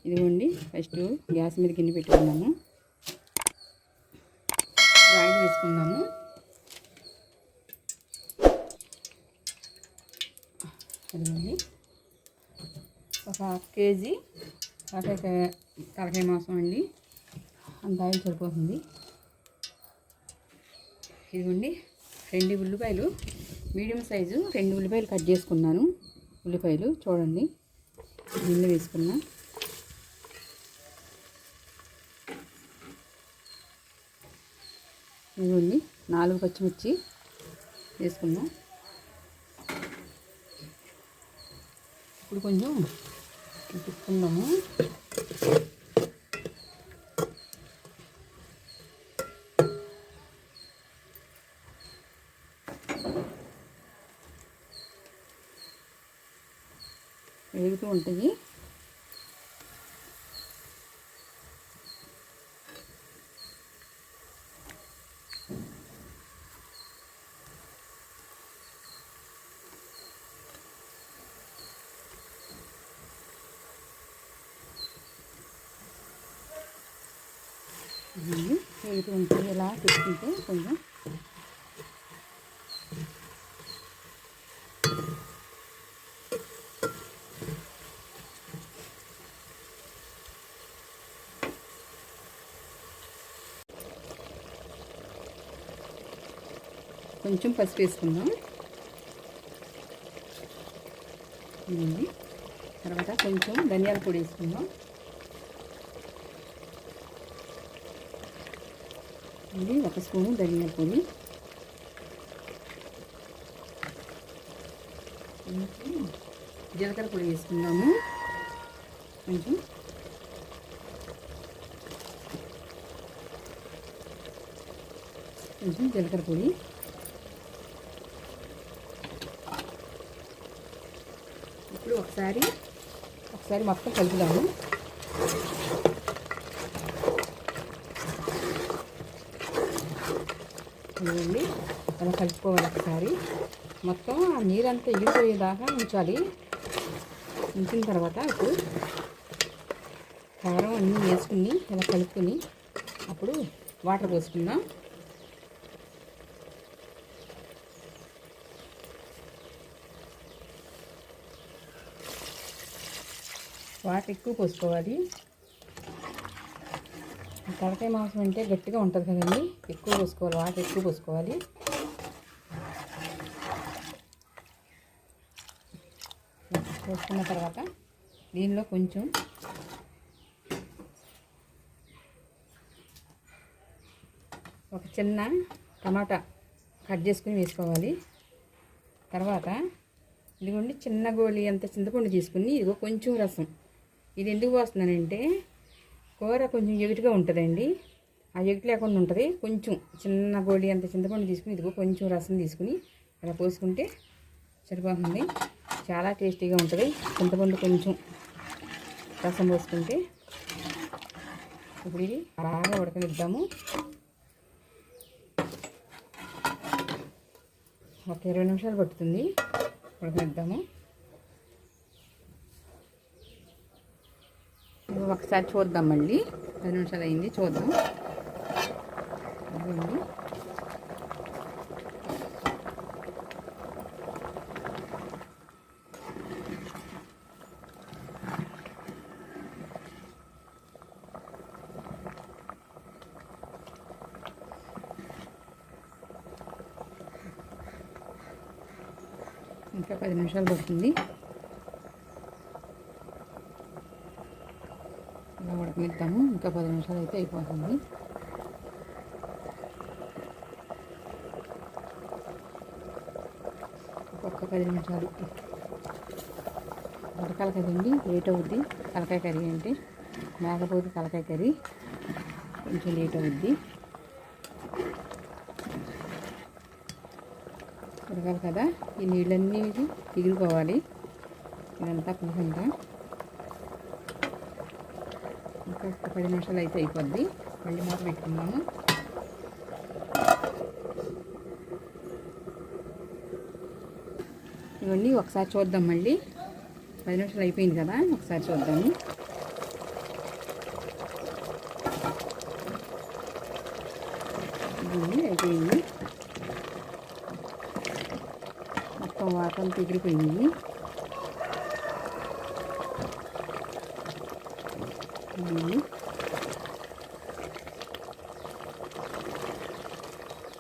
ఇదిగోండి, first gas మీద గిన్నె పెట్టుకున్నాము. ఆయిల్ వేసుకుందాము. అదిగోండి, ఒక హాఫ్ కేజీ తలకాయ మాంసం అండి. అంత ఆయిల్ సరిపోతుంది. ఇదిగోండి, 2 ఉల్లిపాయలు, మీడియం సైజు 2 ఉల్లిపాయలు కట్ చేసుకున్నాను. ఉల్లిపాయలు చూడండి, గిన్నె వేసుకున్నా. ఇదిగోండి, 4 పచ్చిమిర్చి వేసుకున్నాం. ఇప్పుడు కొంచెం తిప్పుకుందాము. వేగుతూ ఉంటాయి. వేగుతూ ఉంటాయి. ఇలా పెట్టుకుంటే కొంచెం కొంచెం పసుపు వేసుకుందాం. తర్వాత కొంచెం ధనియాల పొడి వేసుకుందాం. ఇది 1 స్పూను ధనియాల పొడి. కొంచెం జీలకర్ర పొడి వేసుకుందాము. కొంచెం జీలకర్ర పొడి. ఇప్పుడు ఒకసారి మొత్తం కలుపుదాము. చూడండి, అలా కలుపుకోవాలి. ఒకసారి మొత్తం ఆ నీరంతా ఎగిరిపోయేదాకా ఉంచాలి. ఉంచిన తర్వాత ఇప్పుడు కారం అన్నీ వేసుకుని ఇలా కలుపుకొని అప్పుడు వాటర్ పోసుకుందాం. వాటర్ ఎక్కువ పోసుకోవాలి. తలకాయ మాంసం అంటే గట్టిగా ఉంటుంది కదండి, ఎక్కువ పోసుకోవాలి. వాటర్ ఎక్కువ పోసుకోవాలి. పోసుకున్న తర్వాత దీనిలో కొంచెం ఒక చిన్న టమాటా కట్ చేసుకుని వేసుకోవాలి. తర్వాత ఇదిగోండి, చిన్న గోళీ అంత చింతపండు తీసుకుని ఇదిగో కొంచెం రసం. ఇది ఎందుకు పోస్తున్నానంటే కూర కొంచెం ఎగుటుగా ఉంటుందండి. ఆ ఎగుటు లేకుండా ఉంటుంది. కొంచెం చిన్న గోళీ అంత చింతపండు తీసుకుని ఇదిగో కొంచెం రసం తీసుకుని అలా పోసుకుంటే సరిపోతుంది. చాలా టేస్టీగా ఉంటుంది. చింతపండు కొంచెం రసం పోసుకుంటే. ఇప్పుడు ఇది బాగా ఉడకనిద్దాము. ఒక 20 నిమిషాలు పడుతుంది. ఉడకనిద్దాము. ఒకసారి చూద్దాం. మళ్ళీ 10 నిమిషాలు అయింది, చూద్దాం. అదండి, ఇంకా 10 నిమిషాలు పడుతుంది. ఇలా ఉడకనిద్దాము. ఇంకా 10 నిమిషాలు అయితే అయిపోతుంది. ఒక్క 10 నిమిషాలు ఉడకాలి కదండి, లేట్ అవుద్ది. తలకాయ కర్రీ అంటే మేకపోతే తలకాయ కర్రీ కొంచెం లేట్ అవుద్ది. ఉడకాలి కదా, ఈ నీళ్ళన్నీ పిగిలిపోవాలి. ఇదంతా పులుసంతా ఇంకా 10 నిమిషాలు అయితే అయిపోద్ది. మళ్ళీ మూత పెట్టుకున్నాము. ఇవన్నీ ఒకసారి చూద్దాం. మళ్ళీ 10 నిమిషాలు అయిపోయింది కదా, ఒకసారి చూద్దాము. అయిపోయింది. మొత్తం వాటర్ అంతా ఎగిరిపోయింది.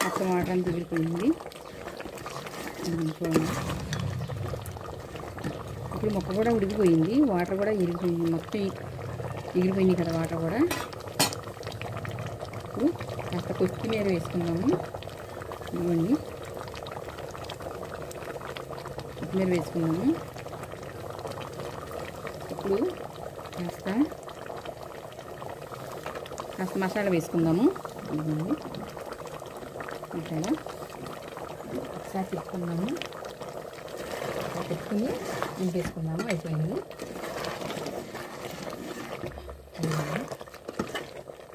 మొత్తం వాటర్ అంతా ఎగిరిపోయింది. చూడండి, ఇప్పుడు మొక్క కూడా ఉడికిపోయింది, వాటర్ కూడా ఎగిరిపోయింది, మొత్తం ఎగిరిపోయింది కదా వాటర్ కూడా. ఇప్పుడు కాస్త కొత్తిమీర వేసుకుందాము. ఇవ్వండి, కొత్తిమీర వేసుకుందాము. ఇప్పుడు కాస్త మసాలా వేసుకుందాము. ఇవ్వండి, మసాలా ఒకసారి తిప్పుకుందాము. పెట్టుకుని నింపేసుకున్నాము. అయిపోయింది.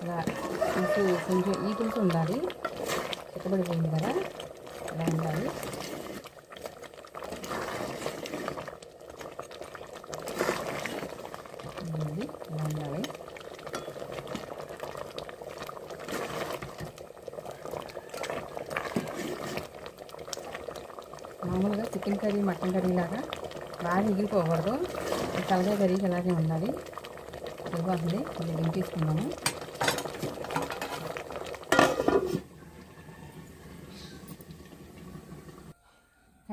అలా కొంచెం ఈ పులుసు ఉండాలి, చిక్కబడిపోయింది కదా, అలా ఉండాలి. అలా ఉండాలి. మామూలుగా చికెన్ కర్రీ, మటన్ కర్రీ లాగా బాగా ఎగిరిపోకూడదు. తలకాయ కర్రీకి అలాగే ఉండాలి. సరిపోతుంది. కొంచెం దింపేసుకున్నాము.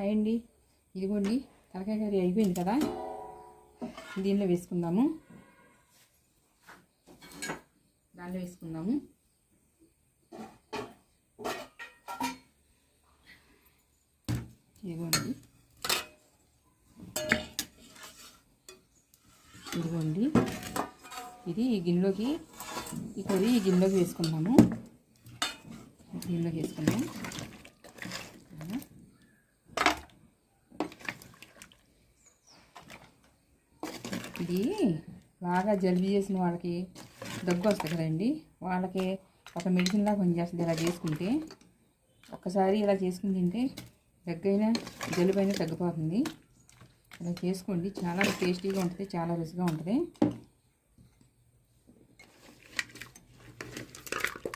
అయ్యండి, ఇదిగోండి తలకాయ కర్రీ అయిపోయింది కదా, దీనిలో వేసుకుందాము. దానిలో వేసుకుందాము. ఇదిగోండి, ఇది ఈ గిన్నెలోకి, ఈ కర్రీ ఈ గిన్నెలోకి వేసుకుందాము. గిన్నెలోకి వేసుకుందాం. ఇది బాగా జలుబు చేసిన వాళ్ళకి, దగ్గు వస్తుంది కదండి, వాళ్ళకి ఒక మెడిసిన్లా పనిచేస్తుంది. ఇలా చేసుకుంటే, ఒక్కసారి ఇలా చేసుకుని తింటే దగ్గైనా జలుబైనా తగ్గిపోతుంది. ఇలా చేసుకోండి, చాలా టేస్టీగా ఉంటుంది, చాలా రుచిగా ఉంటుంది,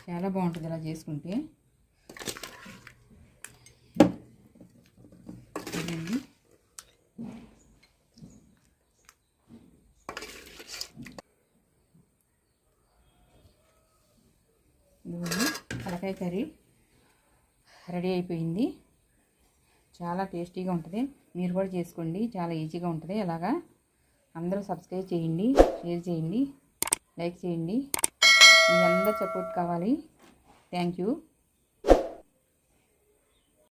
చాలా బాగుంటుంది ఇలా చేసుకుంటే. తలకాయ కర్రీ రెడీ అయిపోయింది. చాలా టేస్టీగా ఉంటుంది. మీరు కూడా చేసుకోండి, చాలా ఈజీగా ఉంటుంది. అలాగా అందరూ సబ్స్క్రైబ్ చేయండి, షేర్ చేయండి, లైక్ చేయండి. మీ అందరి సపోర్ట్ కావాలి. Thank you.